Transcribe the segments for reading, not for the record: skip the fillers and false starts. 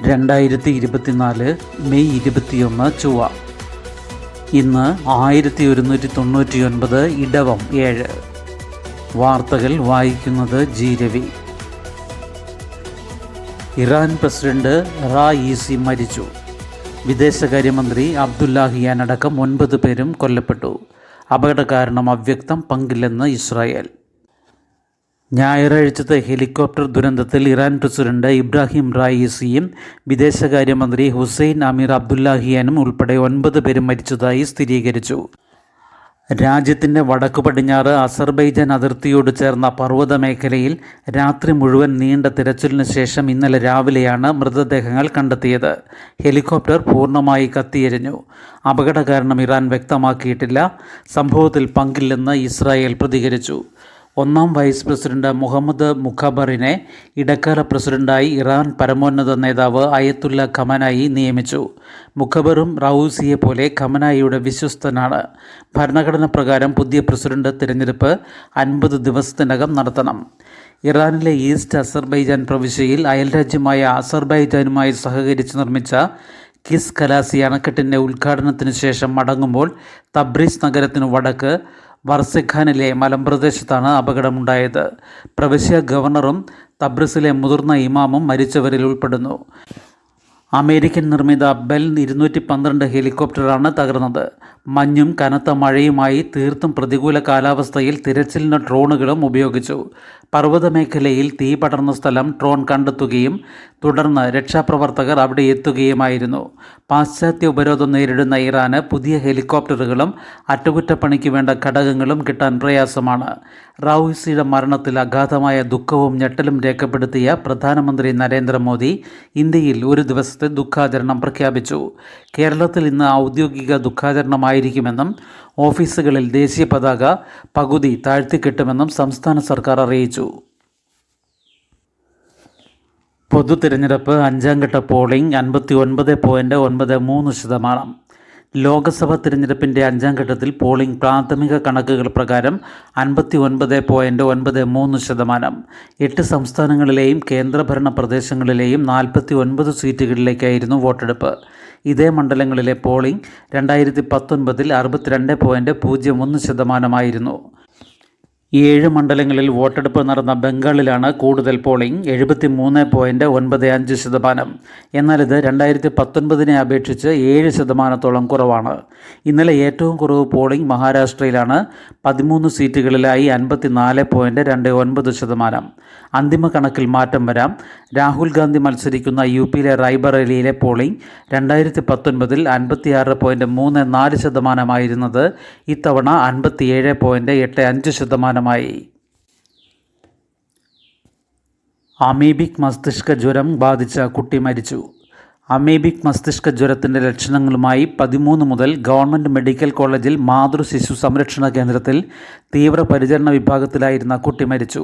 2024 May 21 ചൊവ്വ. ഇന്ന് 1199 ഇടവം 7. വാർത്തകൾ വായിക്കുന്നത് ജി രവി. ഇറാൻ പ്രസിഡന്റ് റായീസി മരിച്ചു. വിദേശകാര്യമന്ത്രി അബ്ദുല്ലാഹിയാൻ അടക്കം 9 പേരും കൊല്ലപ്പെട്ടു. അപകട കാരണം അവ്യക്തം, പങ്കില്ലെന്ന് ഇസ്രായേൽ. ഞായറാഴ്ചത്തെ ഹെലികോപ്റ്റർ ദുരന്തത്തിൽ ഇറാൻ പ്രസിഡന്റ് ഇബ്രാഹിം റായീസിയും വിദേശകാര്യമന്ത്രി ഹുസൈൻ അമീർ അബ്ദുല്ലാഹിയാനും ഉൾപ്പെടെ 9 പേരും മരിച്ചതായി സ്ഥിരീകരിച്ചു. രാജ്യത്തിൻ്റെ വടക്കു പടിഞ്ഞാറ് അസർബൈജാൻ അതിർത്തിയോട് ചേർന്ന പർവ്വത മേഖലയിൽ രാത്രി മുഴുവൻ നീണ്ട തിരച്ചിലിന് ശേഷം ഇന്നലെ രാവിലെയാണ് മൃതദേഹങ്ങൾ കണ്ടെത്തിയത്. ഹെലികോപ്റ്റർ പൂർണ്ണമായി കത്തിയെരിഞ്ഞു. അപകട കാരണം ഇറാൻ വ്യക്തമാക്കിയിട്ടില്ല. സംഭവത്തിൽ പങ്കില്ലെന്ന് ഇസ്രായേൽ പ്രതികരിച്ചു. 1ാം വൈസ് പ്രസിഡന്റ് മുഹമ്മദ് മുഖബറിനെ ഇടക്കാല പ്രസിഡന്റായി ഇറാൻ പരമോന്നത നേതാവ് അയത്തുല്ല ഖമനായി നിയമിച്ചു. മുഖബറും റൌസിയെ പോലെ ഖമനായിയുടെ വിശ്വസ്തനാണ്. ഭരണഘടന പ്രകാരം പുതിയ പ്രസിഡന്റ് തിരഞ്ഞെടുപ്പ് 50 ദിവസത്തിനകം നടത്തണം. ഇറാനിലെ ഈസ്റ്റ് അസർബൈജാൻ പ്രവിശ്യയിൽ അയൽരാജ്യമായ അസർബൈജാനുമായി സഹകരിച്ച് നിർമ്മിച്ച കിസ് ഖലാസി അണക്കെട്ടിൻ്റെ ഉദ്ഘാടനത്തിന് ശേഷം മടങ്ങുമ്പോൾ തബ്രീസ് നഗരത്തിനു വടക്ക് വർസെഖാനിലെ മലമ്പ്രദേശത്താണ് അപകടമുണ്ടായത്. പ്രവിശ്യ ഗവർണറും തബ്രിസിലെ മുതിർന്ന ഇമാമും മരിച്ചവരിൽ ഉൾപ്പെടുന്നു. അമേരിക്കൻ നിർമ്മിത ബെൽ 212 ഹെലികോപ്റ്ററാണ് തകർന്നത്. മഞ്ഞും കനത്ത മഴയുമായി തീർത്തും പ്രതികൂല കാലാവസ്ഥയിൽ തിരച്ചിലിന് ഡ്രോണുകളും ഉപയോഗിച്ചു. പർവ്വതമേഖലയിൽ തീ പടർന്ന സ്ഥലം ഡ്രോൺ കണ്ടെത്തുകയും തുടർന്ന് രക്ഷാപ്രവർത്തകർ അവിടെ എത്തുകയുമായിരുന്നു. പാശ്ചാത്യ ഉപരോധം നേരിടുന്ന ഇറാന് പുതിയ ഹെലികോപ്റ്ററുകളും അറ്റകുറ്റപ്പണിക്ക് വേണ്ട ഘടകങ്ങളും കിട്ടാൻ പ്രയാസമാണ്. റൌസിയുടെ മരണത്തിൽ അഗാധമായ ദുഃഖവും ഞെട്ടലും രേഖപ്പെടുത്തിയ പ്രധാനമന്ത്രി നരേന്ദ്രമോദി ഇന്ത്യയിൽ ഒരു ദിവസത്തെ ദുഃഖാചരണം പ്രഖ്യാപിച്ചു. കേരളത്തിൽ ഇന്ന് ഔദ്യോഗിക ദുഃഖാചരണമായിരിക്കുമെന്നും ഓഫീസുകളിൽ ദേശീയ പതാക പകുതി താഴ്ത്തിക്കെട്ടുമെന്നും സംസ്ഥാന സർക്കാർ അറിയിച്ചു. പൊതു തിരഞ്ഞെടുപ്പ് 5ാം ഘട്ട പോളിംഗ് 59.93%. ലോക്സഭാ തിരഞ്ഞെടുപ്പിൻ്റെ 5ാം ഘട്ടത്തിൽ പോളിംഗ് പ്രാഥമിക കണക്കുകൾ പ്രകാരം 59.93%. 8 സംസ്ഥാനങ്ങളിലെയും കേന്ദ്രഭരണ പ്രദേശങ്ങളിലെയും 49 സീറ്റുകളിലേക്കായിരുന്നു വോട്ടെടുപ്പ്. ഇതേ മണ്ഡലങ്ങളിലെ പോളിംഗ് 2019 62.01%. 7 മണ്ഡലങ്ങളിൽ വോട്ടെടുപ്പ് നടന്ന ബംഗാളിലാണ് കൂടുതൽ പോളിംഗ് 73.95%. എന്നാൽ ഇത് 2019 അപേക്ഷിച്ച് 7% കുറവാണ്. ഇന്നലെ ഏറ്റവും കുറവ് പോളിംഗ് മഹാരാഷ്ട്രയിലാണ്. 13 സീറ്റുകളിലായി 54.29%. അന്തിമ കണക്കിൽ മാറ്റം വരാം. രാഹുൽ ഗാന്ധി മത്സരിക്കുന്ന യുപിയിലെ റായ്ബറേലിയിലെ പോളിംഗ് 2019 56.34%. ഇത്തവണ 57.85%. അമീബിക് മസ്തിഷ്ക ജ്വരം ബാധിച്ച കുട്ടി മരിച്ചു. അമീബിക് മസ്തിഷ്ക ജ്വരത്തിൻ്റെ ലക്ഷണങ്ങളുമായി 13 മുതൽ ഗവൺമെൻറ് മെഡിക്കൽ കോളേജിൽ മാതൃ ശിശു സംരക്ഷണ കേന്ദ്രത്തിൽ തീവ്രപരിചരണ വിഭാഗത്തിലായിരുന്ന കുട്ടി മരിച്ചു.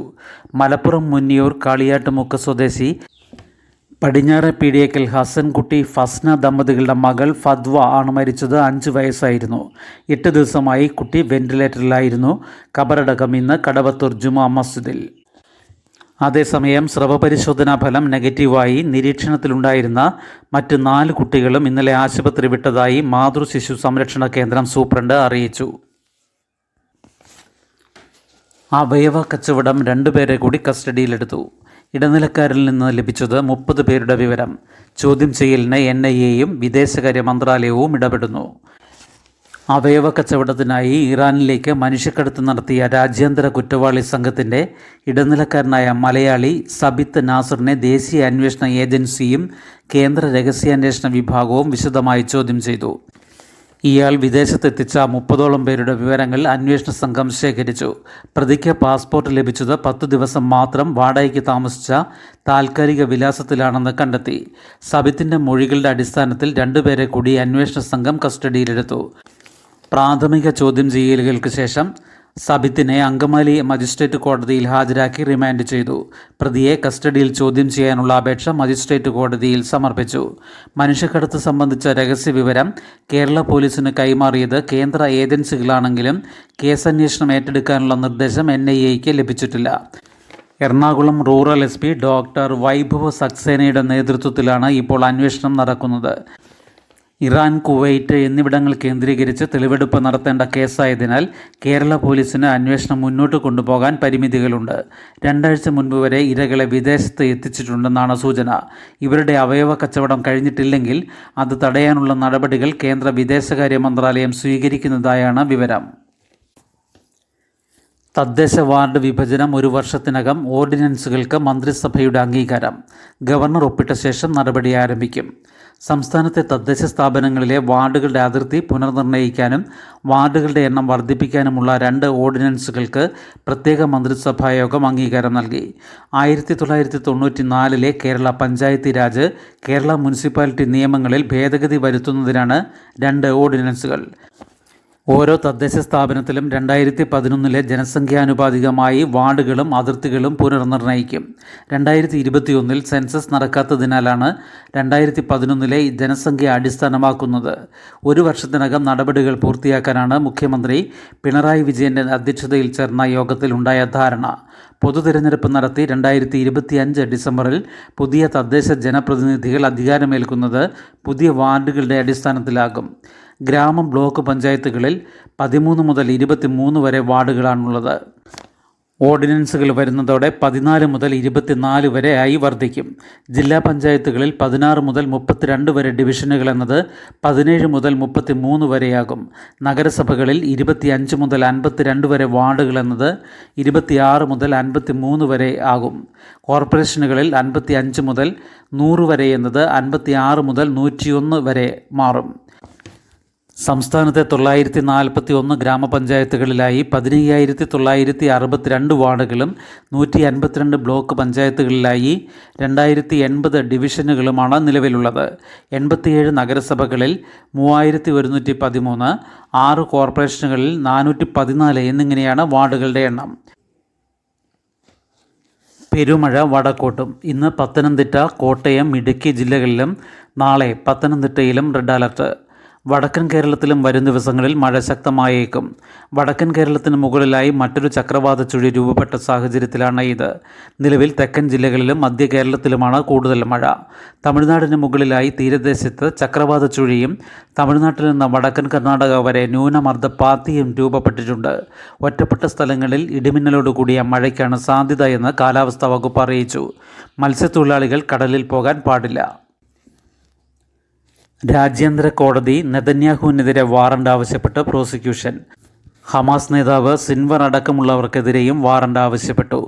മലപ്പുറം മുന്നിയൂർ കാളിയാട്ടുമുക്ക് സ്വദേശി പടിഞ്ഞാറെ പീടിയേക്കൽ ഹസൻകുട്ടി ഫസ്ന ദമ്പതികളുടെ മകൾ ഫദ്വ ആണ് മരിച്ചത്. 5 വയസ്സായിരുന്നു. 8 ദിവസമായി കുട്ടി വെന്റിലേറ്ററിലായിരുന്നു. ഖബറടക്കം ഇന്ന് കടവത്തൂർ ജുമാ മസ്ജിദിൽ. അതേസമയം സ്രവപരിശോധനാ ഫലം നെഗറ്റീവായി നിരീക്ഷണത്തിലുണ്ടായിരുന്ന മറ്റ് 4 കുട്ടികളും ഇന്നലെ ആശുപത്രി വിട്ടതായി മാതൃ ശിശു സംരക്ഷണ കേന്ദ്രം സൂപ്രണ്ട് അറിയിച്ചു. അവയവ കച്ചവടം 2 പേരെ കൂടി കസ്റ്റഡിയിലെടുത്തു. ഇടനിലക്കാരിൽ നിന്ന് ലഭിച്ചത് 30 പേരുടെ വിവരം. ചോദ്യം ചെയ്യലിന് NIA-യും വിദേശകാര്യ മന്ത്രാലയവും ഇടപെടുന്നു. അവയവ കച്ചവടത്തിനായി ഇറാനിലേക്ക് മനുഷ്യക്കടത്ത് നടത്തിയ രാജ്യാന്തര കുറ്റവാളി സംഘത്തിൻ്റെ ഇടനിലക്കാരനായ മലയാളി സബിത്ത് നാസറിനെ ദേശീയ അന്വേഷണ ഏജൻസിയും കേന്ദ്ര രഹസ്യാന്വേഷണ വിഭാഗവും വിശദമായി ചോദ്യം ചെയ്തു. ഇയാൾ വിദേശത്തെത്തിച്ച 30ഓളം പേരുടെ വിവരങ്ങൾ അന്വേഷണ സംഘം ശേഖരിച്ചു. പ്രതിക്ക് പാസ്പോർട്ട് ലഭിച്ചത് 10 ദിവസം മാത്രം വാടകയ്ക്ക് താമസിച്ച താൽക്കാലിക വിലാസത്തിലാണെന്ന് കണ്ടെത്തി. സബിത്തിൻ്റെ മൊഴികളുടെ അടിസ്ഥാനത്തിൽ 2 പേരെ കൂടി അന്വേഷണ സംഘം കസ്റ്റഡിയിലെടുത്തു. പ്രാഥമിക ചോദ്യം ചെയ്യലുകൾക്ക് ശേഷം സബിത്തിനെ അങ്കമാലി മജിസ്ട്രേറ്റ് കോടതിയിൽ ഹാജരാക്കി റിമാൻഡ് ചെയ്തു. പ്രതിയെ കസ്റ്റഡിയിൽ ചോദ്യം ചെയ്യാനുള്ള അപേക്ഷ മജിസ്ട്രേറ്റ് കോടതിയിൽ സമർപ്പിച്ചു. മനുഷ്യക്കടത്ത് സംബന്ധിച്ച രഹസ്യവിവരം കേരള പോലീസിന് കൈമാറിയത് കേന്ദ്ര ഏജൻസികളാണെങ്കിലും കേസന്വേഷണം ഏറ്റെടുക്കാനുള്ള നിർദ്ദേശം NIA-ക്ക് ലഭിച്ചിട്ടില്ല. Ernakulam rural SP doctor Vaibhav സക്സേനയുടെ നേതൃത്വത്തിലാണ് ഇപ്പോൾ അന്വേഷണം നടക്കുന്നത്. ഇറാൻ, കുവൈറ്റ് എന്നിവിടങ്ങൾ കേന്ദ്രീകരിച്ച് തെളിവെടുപ്പ് നടത്തേണ്ട കേസായതിനാൽ കേരള പോലീസിന് അന്വേഷണം മുന്നോട്ട് കൊണ്ടുപോകാൻ പരിമിതികളുണ്ട്. 2 ആഴ്ച മുൻപ് വരെ ഇരകളെ വിദേശത്ത് എത്തിച്ചിട്ടുണ്ടെന്നാണ് സൂചന. ഇവരുടെ അവയവ കച്ചവടം കഴിഞ്ഞിട്ടില്ലെങ്കിൽ അത് തടയാനുള്ള നടപടികൾ കേന്ദ്ര വിദേശകാര്യ മന്ത്രാലയം സ്വീകരിക്കുന്നതായാണ് വിവരം. തദ്ദേശ വാർഡ് വിഭജനം 1 വർഷത്തിനകം ഓർഡിനൻസുകൾക്ക് മന്ത്രിസഭയുടെ അംഗീകാരം. ഗവർണർ ഒപ്പിട്ട ശേഷം നടപടി ആരംഭിക്കും. സംസ്ഥാനത്തെ തദ്ദേശ സ്ഥാപനങ്ങളിലെ വാർഡുകളുടെ അതിർത്തി പുനർനിർണ്ണയിക്കാനും വാർഡുകളുടെ എണ്ണം വർദ്ധിപ്പിക്കാനുമുള്ള 2 ഓർഡിനൻസുകൾക്ക് പ്രത്യേക മന്ത്രിസഭായോഗം അംഗീകാരം നൽകി. 1994 കേരള പഞ്ചായത്തി രാജ്, കേരള മുനിസിപ്പാലിറ്റി നിയമങ്ങളിൽ ഭേദഗതി വരുത്തുന്നതിനാണ് 2 ഓർഡിനൻസുകൾ. ഓരോ തദ്ദേശ സ്ഥാപനത്തിലും 2011 ജനസംഖ്യാനുപാതികമായി വാർഡുകളും അതിർത്തികളും പുനർനിർണ്ണയിക്കും. 2021 സെൻസസ് നടക്കാത്തതിനാലാണ് 2011 ജനസംഖ്യ അടിസ്ഥാനമാക്കുന്നത്. 1 വർഷത്തിനകം നടപടികൾ പൂർത്തിയാക്കാനാണ് മുഖ്യമന്ത്രി പിണറായി വിജയൻ്റെ അധ്യക്ഷതയിൽ ചേർന്ന യോഗത്തിലുണ്ടായ ധാരണ. പൊതുതിരഞ്ഞെടുപ്പ് നടത്തി 2025 ഡിസംബറിൽ പുതിയ തദ്ദേശ ജനപ്രതിനിധികൾ അധികാരമേൽക്കുന്നത് പുതിയ വാർഡുകളുടെ അടിസ്ഥാനത്തിലാകും. ഗ്രാമം, ബ്ലോക്ക് പഞ്ചായത്തുകളിൽ 13 മുതൽ 23 വരെ വാർഡുകളാണുള്ളത്. ഓർഡിനൻസുകൾ വരുന്നതോടെ 14 മുതൽ 24 വരെ ആയി വർദ്ധിക്കും. ജില്ലാ പഞ്ചായത്തുകളിൽ 16 മുതൽ 32 വരെ ഡിവിഷനുകൾ എന്നത് 17 മുതൽ 33 വരെയാകും. നഗരസഭകളിൽ 25 മുതൽ 52 വരെ വാർഡുകൾ എന്നത് 26 മുതൽ 53 വരെ ആകും. കോർപ്പറേഷനുകളിൽ 55 മുതൽ 100 വരെ എന്നത് 56 മുതൽ 101 വരെ മാറും. സംസ്ഥാനത്തെ 941 ഗ്രാമപഞ്ചായത്തുകളിലായി 15,962 വാർഡുകളും 152 ബ്ലോക്ക് പഞ്ചായത്തുകളിലായി 2080 ഡിവിഷനുകളുമാണ് നിലവിലുള്ളത്. 87 നഗരസഭകളിൽ 3113, 6 കോർപ്പറേഷനുകളിൽ 414 എന്നിങ്ങനെയാണ് വാർഡുകളുടെ എണ്ണം. പെരുമഴ വടക്കോട്ടും. ഇന്ന് പത്തനംതിട്ട, കോട്ടയം, ഇടുക്കി ജില്ലകളിലും നാളെ പത്തനംതിട്ടയിലും റെഡ് അലർട്ട്. വടക്കൻ കേരളത്തിലും വരും ദിവസങ്ങളിൽ മഴ ശക്തമായേക്കും. വടക്കൻ കേരളത്തിന് മുകളിലായി മറ്റൊരു ചക്രവാത ചുഴി രൂപപ്പെട്ട സാഹചര്യത്തിലാണ് ഇത്. നിലവിൽ തെക്കൻ ജില്ലകളിലും മധ്യ കേരളത്തിലുമാണ് കൂടുതൽ മഴ. തമിഴ്നാടിന് മുകളിലായി തീരദേശത്ത് ചക്രവാത ചുഴിയും തമിഴ്നാട്ടിൽ നിന്ന് വടക്കൻ കർണാടക വരെ ന്യൂനമർദ്ദപാത്തിയും രൂപപ്പെട്ടിട്ടുണ്ട്. ഒറ്റപ്പെട്ട സ്ഥലങ്ങളിൽ ഇടിമിന്നലോടുകൂടിയ മഴയ്ക്കാണ് സാധ്യത എന്ന് കാലാവസ്ഥാ വകുപ്പ് അറിയിച്ചു. മത്സ്യത്തൊഴിലാളികൾ കടലിൽ പോകാൻ പാടില്ല. രാജ്യാന്തര കോടതി നെതന്യാഹുവിനെതിരെ വാറണ്ട് ആവശ്യപ്പെട്ട് പ്രോസിക്യൂഷൻ. ഹമാസ് നേതാവ് സിൻവർ അടക്കമുള്ളവർക്കെതിരെയും വാറണ്ട് ആവശ്യപ്പെട്ടു.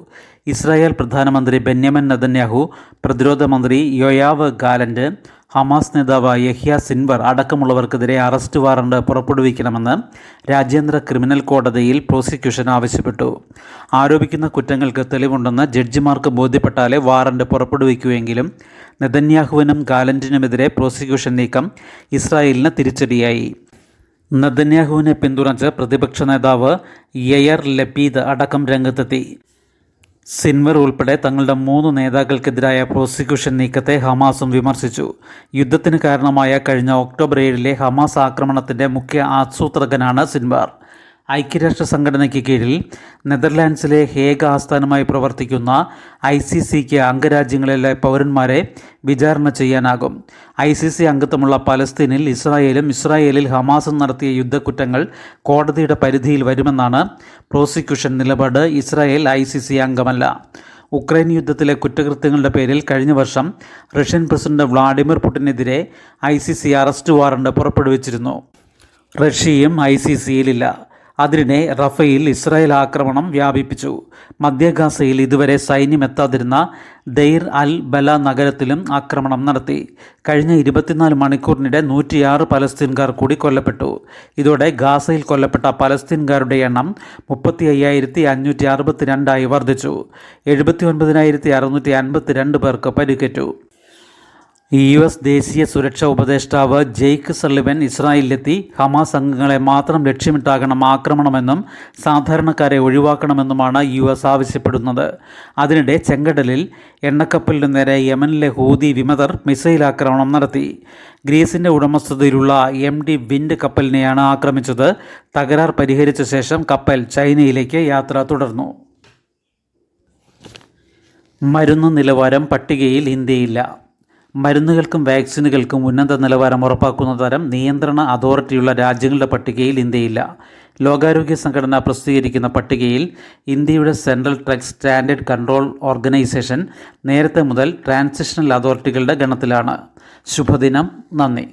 ഇസ്രായേൽ പ്രധാനമന്ത്രി ബെന്യാമിൻ നെതന്യാഹു, പ്രതിരോധ മന്ത്രി യോയാവ് ഗാലന്റ്, ഹമാസ് നേതാവ് യഹ്യ സിൻവർ അടക്കമുള്ളവർക്കെതിരെ അറസ്റ്റ് വാറണ്ട് പുറപ്പെടുവിക്കണമെന്ന് രാജ്യാന്തര ക്രിമിനൽ കോടതിയിൽ പ്രോസിക്യൂഷൻ ആവശ്യപ്പെട്ടു. ആരോപിക്കുന്ന കുറ്റങ്ങൾക്ക് തെളിവുണ്ടെന്ന് ജഡ്ജിമാർക്ക് ബോധ്യപ്പെട്ടാലേ വാറണ്ട് പുറപ്പെടുവിക്കുമെങ്കിലും നെതന്യാഹുവിനും ഗാലന്റിനുമെതിരെ പ്രോസിക്യൂഷൻ നീക്കം ഇസ്രായേലിന് തിരിച്ചടിയായി. നെതന്യാഹുവിനെ പിന്തുണച്ച് പ്രതിപക്ഷ നേതാവ് യയർ ലപീദ് അടക്കം രംഗത്തെത്തി. സിൻവർ ഉൾപ്പെടെ തങ്ങളുടെ 3 നേതാക്കൾക്കെതിരായ പ്രോസിക്യൂഷൻ നീക്കത്തെ ഹമാസും വിമർശിച്ചു. യുദ്ധത്തിന് കാരണമായ കഴിഞ്ഞ ഒക്ടോബർ 7 ഹമാസ് ആക്രമണത്തിൻ്റെ മുഖ്യ ആസൂത്രകനാണ് സിൻവർ. ഐക്യരാഷ്ട്ര സംഘടനയ്ക്ക് കീഴിൽ നെതർലാൻഡ്സിലെ ഹേഗ് ആസ്ഥാനമായി പ്രവർത്തിക്കുന്ന ICCക്ക് അംഗരാജ്യങ്ങളിലെ പൗരന്മാരെ വിചാരണ ചെയ്യാനാകും. ICC അംഗത്വമുള്ള പലസ്തീനിൽ ഇസ്രായേലും ഇസ്രായേലിൽ ഹമാസും നടത്തിയ യുദ്ധക്കുറ്റങ്ങൾ കോടതിയുടെ പരിധിയിൽ വരുമെന്നാണ് പ്രോസിക്യൂഷൻ നിലപാട്. ഇസ്രായേൽ ICC അംഗമല്ല. ഉക്രൈൻ യുദ്ധത്തിലെ കുറ്റകൃത്യങ്ങളുടെ പേരിൽ കഴിഞ്ഞ വർഷം റഷ്യൻ പ്രസിഡന്റ് വ്ളാഡിമിർ പുടിനെതിരെ ICC അറസ്റ്റ് വാറണ്ട് പുറപ്പെടുവിച്ചിരുന്നു. റഷ്യയും ICCയിലില്ല. അതിനിടെ റഫേൽ ഇസ്രായേൽ ആക്രമണം വ്യാപിപ്പിച്ചു. മധ്യ ഗാസയിൽ ഇതുവരെ സൈന്യം എത്താതിരുന്ന ദെയ്ർ അൽ ബല നഗരത്തിലും ആക്രമണം നടത്തി. കഴിഞ്ഞ 24 മണിക്കൂറിനിടെ 106 പലസ്തീൻകാർ കൂടി കൊല്ലപ്പെട്ടു. ഇതോടെ ഗാസയിൽ കൊല്ലപ്പെട്ട പലസ്തീൻകാരുടെ എണ്ണം 35,562 വർദ്ധിച്ചു. 79,652 പേർക്ക് പരിക്കേറ്റു. US ദേശീയ സുരക്ഷാ ഉപദേഷ്ടാവ് ജെയ്ക്ക് സള്ളിവൻ ഇസ്രായേലിലെത്തി ഹമാസ് അംഗങ്ങളെ മാത്രം ലക്ഷ്യമിട്ടാകണം ആക്രമണമെന്നും സാധാരണക്കാരെ ഒഴിവാക്കണമെന്നുമാണ് US ആവശ്യപ്പെടുന്നത്. അതിനിടെ ചെങ്കടലിൽ എണ്ണക്കപ്പലിന് നേരെ യമനിലെ ഹൂതി വിമതർ മിസൈൽ ആക്രമണം നടത്തി. ഗ്രീസിൻ്റെ ഉടമസ്ഥതയിലുള്ള MD വിൻഡ് കപ്പലിനെയാണ് ആക്രമിച്ചത്. തകരാർ പരിഹരിച്ച ശേഷം കപ്പൽ ചൈനയിലേക്ക് യാത്ര തുടർന്നു. മരുന്ന് നിലവാരം പട്ടികയിൽ ഇന്ത്യയില്ല. മരുന്നുകൾക്കും വാക്സിനുകൾക്കും ഉന്നത നിലവാരം ഉറപ്പാക്കുന്ന തരം നിയന്ത്രണ അതോറിറ്റിയുള്ള രാജ്യങ്ങളുടെ പട്ടികയിൽ ഇന്ത്യയില്ല. ലോകാരോഗ്യ സംഘടന പ്രസിദ്ധീകരിക്കുന്ന പട്ടികയിൽ ഇന്ത്യയുടെ central drug standard control organisation നേരത്തെ മുതൽ ട്രാൻസിഷണൽ അതോറിറ്റികളുടെ ഗണത്തിലാണ്. ശുഭദിനം. നന്ദി.